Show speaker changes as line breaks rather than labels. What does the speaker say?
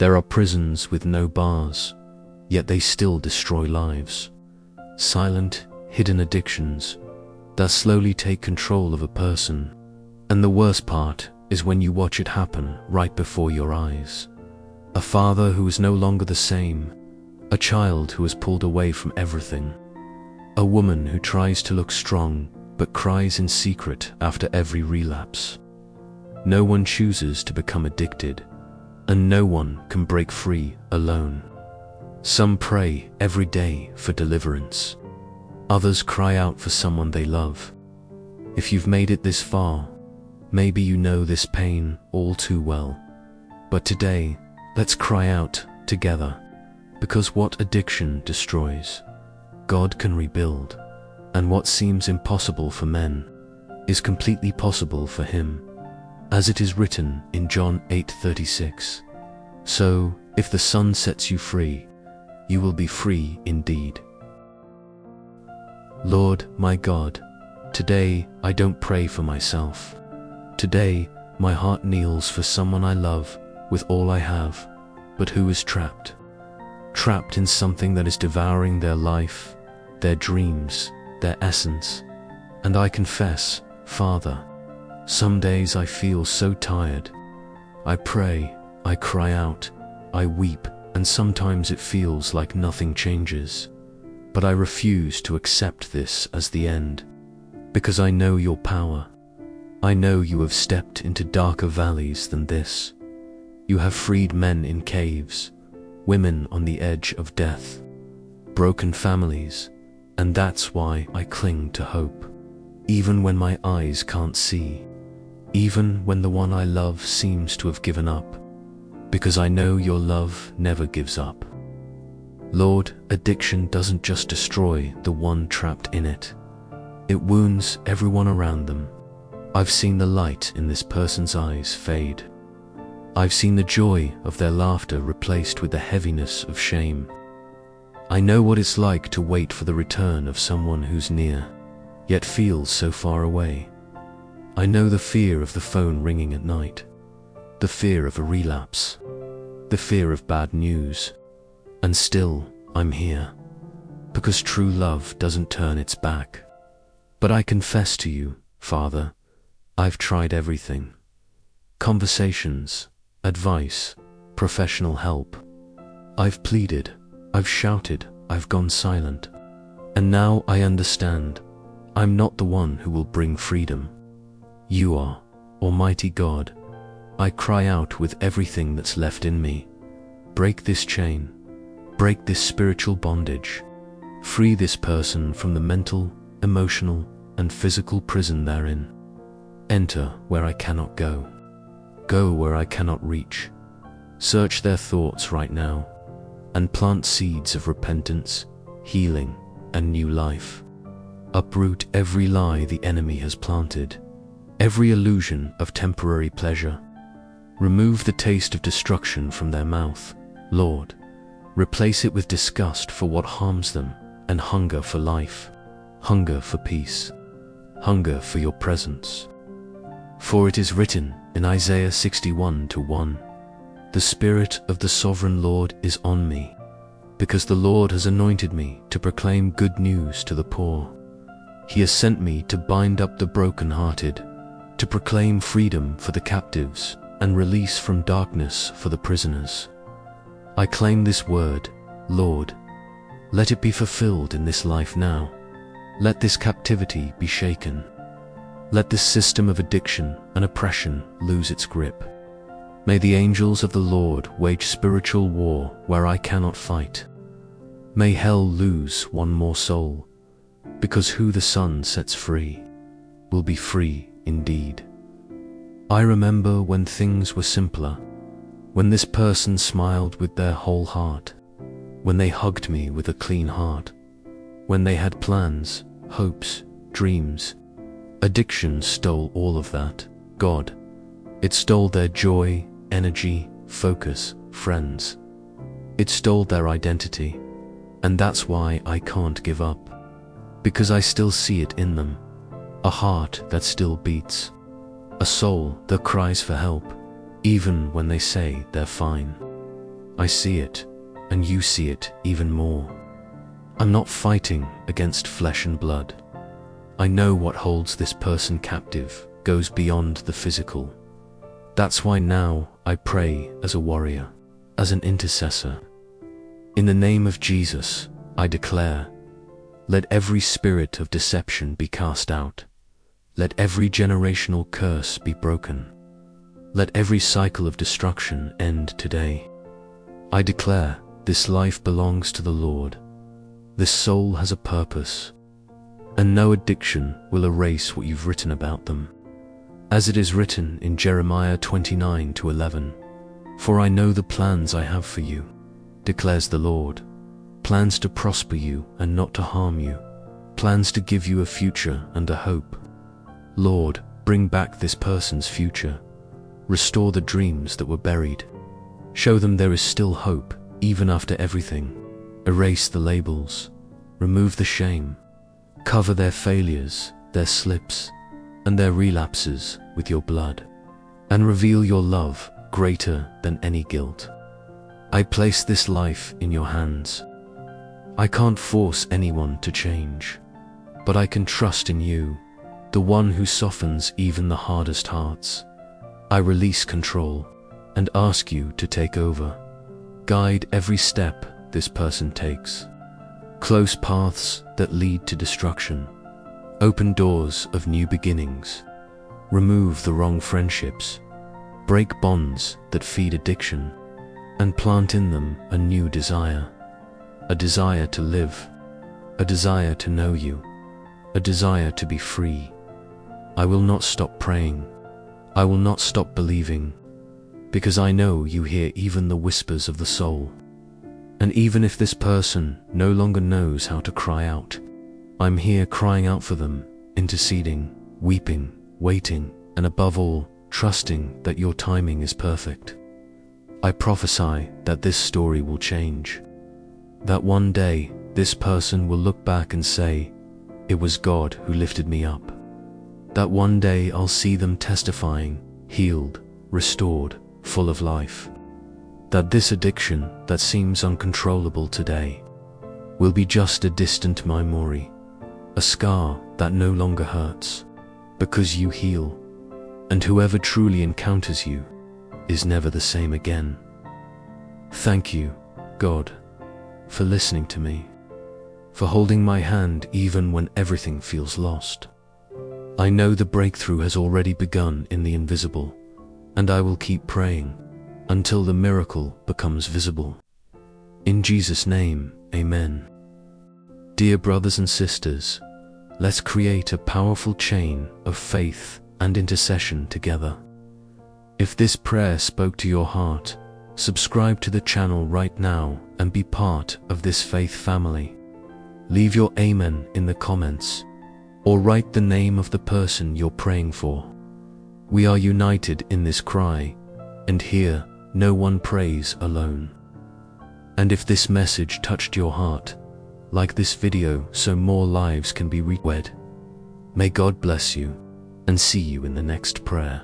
There are prisons with no bars, yet they still destroy lives. Silent, hidden addictions that slowly take control of a person. And the worst part is when you watch it happen right before your eyes. A father who is no longer the same, a child who is pulled away from everything, a woman who tries to look strong but cries in secret after every relapse. No one chooses to become addicted, and no one can break free alone. Some pray every day for deliverance. Others cry out for someone they love. If you've made it this far, maybe you know this pain all too well. But today, let's cry out together, because what addiction destroys, God can rebuild, and what seems impossible for men is completely possible for Him, as it is written in John 8:36. So, if the Son sets you free, you will be free indeed. Lord, my God, today I don't pray for myself. Today, my heart kneels for someone I love with all I have, but who is trapped in something that is devouring their life, their dreams, their essence. And I confess, Father, some days I feel so tired. I pray, I cry out, I weep, and sometimes it feels like nothing changes. But I refuse to accept this as the end, because I know your power. I know you have stepped into darker valleys than this. You have freed men in caves, women on the edge of death, broken families, and that's why I cling to hope. Even when my eyes can't see, even when the one I love seems to have given up, because I know your love never gives up. Lord, addiction doesn't just destroy the one trapped in it. It wounds everyone around them. I've seen the light in this person's eyes fade. I've seen the joy of their laughter replaced with the heaviness of shame. I know what it's like to wait for the return of someone who's near, yet feels so far away. I know the fear of the phone ringing at night, the fear of a relapse, the fear of bad news. And still, I'm here, because true love doesn't turn its back. But I confess to you, Father, I've tried everything. Conversations, advice, professional help. I've pleaded, I've shouted, I've gone silent. And now I understand, I'm not the one who will bring freedom. You are, Almighty God. I cry out with everything that's left in me. Break this chain. Break this spiritual bondage. Free this person from the mental, emotional, and physical prison they're in. Enter where I cannot go. Go where I cannot reach. Search their thoughts right now, and plant seeds of repentance, healing, and new life. Uproot every lie the enemy has planted, every illusion of temporary pleasure. Remove the taste of destruction from their mouth, Lord. Replace it with disgust for what harms them, and hunger for life, hunger for peace, hunger for your presence. For it is written in Isaiah 61:1, "The Spirit of the Sovereign Lord is on me, because the Lord has anointed me to proclaim good news to the poor. He has sent me to bind up the brokenhearted, to proclaim freedom for the captives, and release from darkness for the prisoners." I claim this word, Lord. Let it be fulfilled in this life now. Let this captivity be shaken. Let this system of addiction and oppression lose its grip. May the angels of the Lord wage spiritual war where I cannot fight. May hell lose one more soul, because who the Son sets free will be free indeed. I remember when things were simpler, when this person smiled with their whole heart, when they hugged me with a clean heart, when they had plans, hopes, dreams. Addiction stole all of that, God. It stole their joy, energy, focus, friends. It stole their identity, and that's why I can't give up, because I still see it in them, a heart that still beats, a soul that cries for help, even when they say they're fine. I see it, and you see it even more. I'm not fighting against flesh and blood. I know what holds this person captive goes beyond the physical. That's why now I pray as a warrior, as an intercessor. In the name of Jesus, I declare, let every spirit of deception be cast out. Let every generational curse be broken. Let every cycle of destruction end today. I declare this life belongs to the Lord. This soul has a purpose, and no addiction will erase what you've written about them. As it is written in Jeremiah 29:11, for I know the plans I have for you, declares the Lord, plans to prosper you and not to harm you, plans to give you a future and a hope. Lord, bring back this person's future. Restore the dreams that were buried. Show them there is still hope, even after everything. Erase the labels. Remove the shame. Cover their failures, their slips, and their relapses with your blood. And reveal your love greater than any guilt. I place this life in your hands. I can't force anyone to change, but I can trust in you, the one who softens even the hardest hearts. I release control and ask you to take over. Guide every step this person takes. Close paths that lead to destruction. Open doors of new beginnings. Remove the wrong friendships. Break bonds that feed addiction, and plant in them a new desire. A desire to live. A desire to know you. A desire to be free. I will not stop praying. I will not stop believing, because I know you hear even the whispers of the soul. And even if this person no longer knows how to cry out, I'm here crying out for them, interceding, weeping, waiting, and above all, trusting that your timing is perfect. I prophesy that this story will change. That one day, this person will look back and say, it was God who lifted me up. That one day I'll see them testifying, healed, restored, full of life. That this addiction that seems uncontrollable today will be just a distant memory, a scar that no longer hurts, because you heal, and whoever truly encounters you is never the same again. Thank you, God, for listening to me, for holding my hand even when everything feels lost. I know the breakthrough has already begun in the invisible, and I will keep praying until the miracle becomes visible. In Jesus' name, amen. Dear brothers and sisters, let's create a powerful chain of faith and intercession together. If this prayer spoke to your heart, subscribe to the channel right now and be part of this faith family. Leave your amen in the comments, or write the name of the person you're praying for. We are united in this cry, and here no one prays alone. And if this message touched your heart, like this video so more lives can be read. May God bless you, and see you in the next prayer.